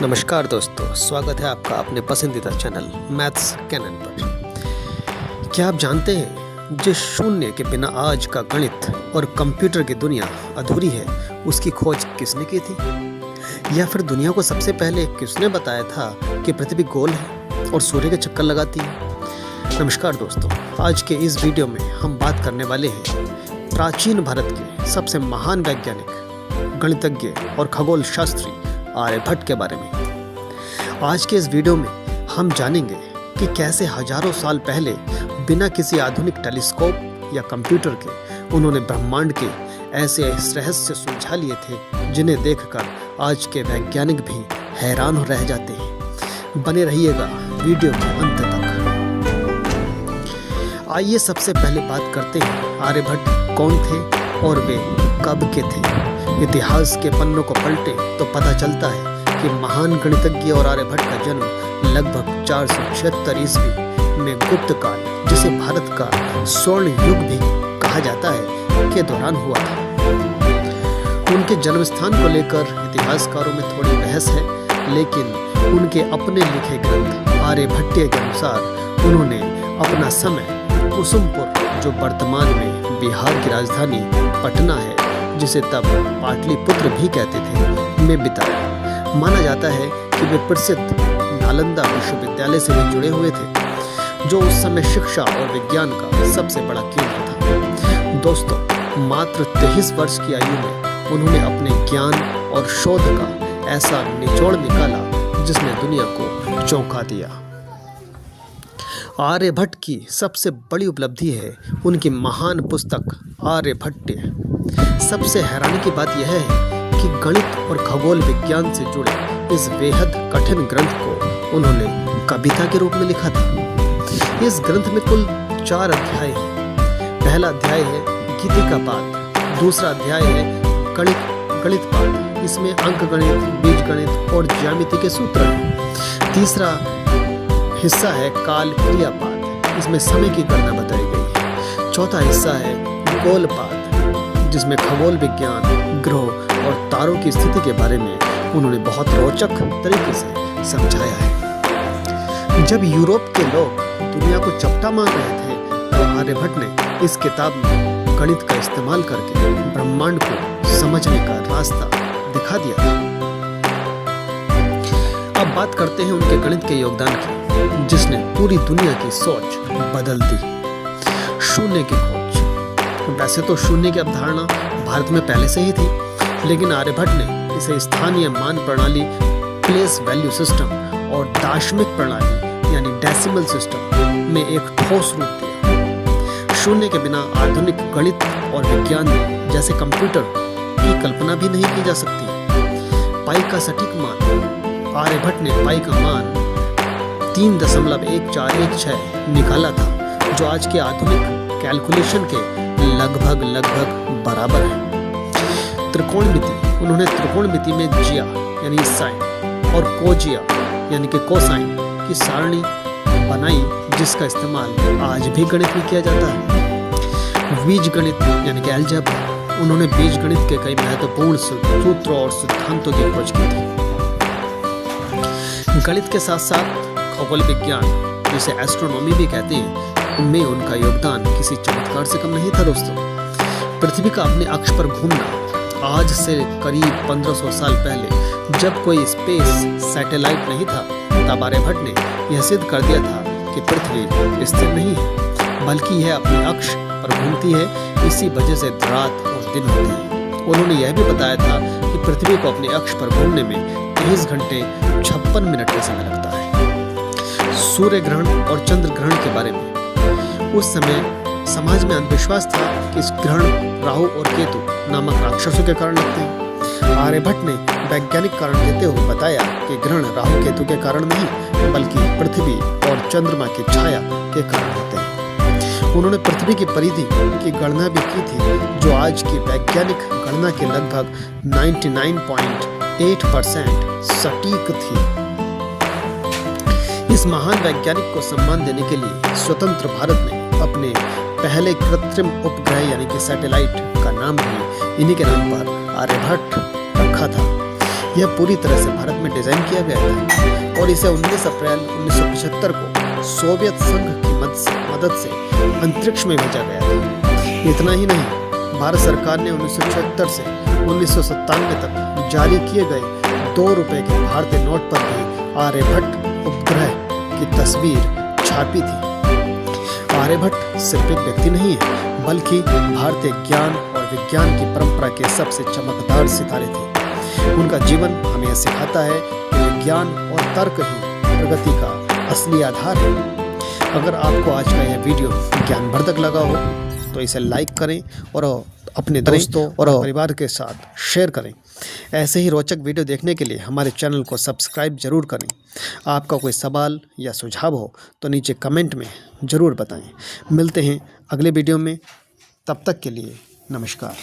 नमस्कार दोस्तों, स्वागत है आपका अपने पसंदीदा चैनल मैथ्स कैनन पर। क्या आप जानते हैं जिस शून्य के बिना आज का गणित और कंप्यूटर की दुनिया अधूरी है, उसकी खोज किसने की थी? या फिर दुनिया को सबसे पहले किसने बताया था कि पृथ्वी गोल है और सूर्य के चक्कर लगाती है? नमस्कार दोस्तों, आज के इस वीडियो में हम बात करने वाले हैं प्राचीन भारत के सबसे महान वैज्ञानिक, गणितज्ञ और खगोल शास्त्री आर्यभट्ट के बारे में। आज के इस वीडियो में हम जानेंगे कि कैसे हजारों साल पहले बिना किसी आधुनिक टेलीस्कोप या कंप्यूटर के उन्होंने ब्रह्मांड के ऐसे रहस्य सुलझा लिए थे जिन्हें देखकर आज के वैज्ञानिक भी हैरान रह जाते हैं। बने रहिएगा वीडियो के अंत तक। आइए सबसे पहले बात करते हैं आर्यभट्ट कौन थे और वे कब के थे। इतिहास के पन्नों को पलटे तो पता चलता है कि महान गणितज्ञ और आर्यभट्ट का जन्म लगभग 476 ईस्वी में गुप्त काल, जिसे भारत का स्वर्ण युग भी कहा जाता है, के दौरान हुआ था। उनके जन्म स्थान को लेकर इतिहासकारों में थोड़ी बहस है, लेकिन उनके अपने लिखे ग्रंथ आर्यभट्टीय के अनुसार उन्होंने अपना समय कुसुमपुर, जो वर्तमान में बिहार की राजधानी पटना है, जिसे तब पाटलिपुत्र भी कहते थे, में बिताया। माना जाता है कि वे प्रसिद्ध नालंदा विश्वविद्यालय से भी जुड़े हुए थे, जो उस समय शिक्षा और विज्ञान का सबसे बड़ा केंद्र था। दोस्तों, मात्र 23 वर्ष की आयु में उन्होंने अपने ज्ञान और शोध का ऐसा निचोड़ निकाला जिसने दुनिया को चौंका दिया। आर्यभट्ट की सबसे बड़ी उपलब्धि है उनकी महान पुस्तक आर्यभट्टीय। सबसे हैरानी की बात यह है कि गणित और खगोल विज्ञान से जुड़े इस बेहद कठिन ग्रंथ को उन्होंने कविता के रूप में लिखा था। इस ग्रंथ में कुल 4 अध्याय हैं। पहला अध्याय है गीतिका पाठ, दूसरा अध्याय है गणित पाठ, इसमें अंक गणित, बीज गणित और ज्यामिति के सूत्र हैं। तीसरा हिस्सा है काल क्रिया पाठ, इसमें समय की गणना बताई गई है। चौथा हिस्सा है गोल पाठ, जिसमें खगोल विज्ञान, ग्रह और तारों की स्थिति के बारे में उन्होंने बहुत रोचक तरीके से समझाया है। जब यूरोप के लोग दुनिया को चपटा मार रहे थे, तो आर्यभट्ट ने इस किताब में गणित का इस्तेमाल करके ब्रह्मांड को समझने का रास्ता दिखा दिया था। अब बात करते हैं उनके गणित के योगदान की, जिसने पूरी दुनिया की सोच बदल दी। शून्य की खोज। वैसे तो शून्य की अवधारणा भारत में पहले से ही थी, लेकिन आर्यभट्ट ने इसे स्थानीय मान प्रणाली, प्लेस वैल्यू सिस्टम और दार्शनिक प्रणाली यानी डेसिमल सिस्टम में एक ठोस रूप दिया। शून्य के बिना आधुनिक गणित और विज्ञान जैसे कंप्यूटर की कल्पना भी नहीं की जा सकती। पाई का सटीक मान। आर्यभट्ट ने पाई का मान 3.1416 निकाला था, जो आज के आधुनिक कैलकुलेशन के लगभग बराबर है। त्रिकोणमिति। उन्होंने त्रिकोणमिति में जिया यानी साइन और कोजिया यानी कि कोसाइन की सारणी बनाई, जिसका इस्तेमाल आज भी गणित में किया जाता है। बीज गणित यानी कि अलजेब्रा। उन्होंने बीज गणित के कई महत्वपूर्ण सूत्रों और सिद्धांतों की खोज की थी। गणित के साथ साथ खगोल विज्ञान, जिसे एस्ट्रोनॉमी भी कहते हैं, उनमें उनका योगदान किसी चमत्कार से कम नहीं था। दोस्तों, पृथ्वी का अपने अक्ष पर घूमना आज से करीब 1500 साल पहले, जब कोई स्पेस सैटेलाइट नहीं था, तब आर्यभट्ट ने यह सिद्ध कर दिया था कि पृथ्वी स्थिर नहीं है, बल्कि यह अपने अक्ष पर घूमती है। इसी वजह से रात और दिन होते हैं। उन्होंने यह भी बताया था कि पृथ्वी को अपने अक्ष पर घूमने में 30 घंटे 56 मिनट का समय लगता है। सूर्य ग्रहण और चंद्र ग्रहण के बारे में उस समय समाज में अंधविश्वास था कि इस ग्रहण राहु और केतु नामक राक्षसों के कारण लगते हैं। आर्यभट्ट ने वैज्ञानिक कारण देते हुए बताया कि ग्रहण राहु केतु के कारण नहीं, बल्कि पृथ्वी और चंद्रमा की छाया के कारण होते हैं। उन्होंने पृथ्वी की परिधि की गणना भी की थी, जो आज की वैज्ञानिक गणना के लगभग 99.8% सटीक थी। इस महान वैज्ञानिक को सम्मान देने के लिए स्वतंत्र भारत ने अपने पहले कृत्रिम उपग्रह यानी कि सैटेलाइट का नाम भी इन्हीं के नाम पर आर्यभट्ट रखा था। यह पूरी तरह से भारत में डिजाइन किया गया था और इसे 19 अप्रैल 1975 को सोवियत संघ की मदद से अंतरिक्ष में भेजा गया था। इतना ही नहीं, भारत सरकार ने 1976 से 1997 तक जारी किए गए 2 रुपए के भारतीय नोट पर भी आर्यभट्ट उपग्रह की तस्वीर छापी थी। आर्यभट्ट सिर्फ एक व्यक्ति नहीं है, बल्कि भारतीय ज्ञान और विज्ञान की परंपरा के सबसे चमकदार सितारे थे। उनका जीवन हमें यह सिखाता है कि विज्ञान और तर्क ही प्रगति का असली आधार है। अगर आपको आज का यह वीडियो ज्ञानवर्धक लगा हो तो इसे लाइक करें और अपने दोस्तों और परिवार के साथ शेयर करें। ऐसे ही रोचक वीडियो देखने के लिए हमारे चैनल को सब्सक्राइब जरूर करें। आपका कोई सवाल या सुझाव हो तो नीचे कमेंट में ज़रूर बताएं। मिलते हैं अगले वीडियो में, तब तक के लिए नमस्कार।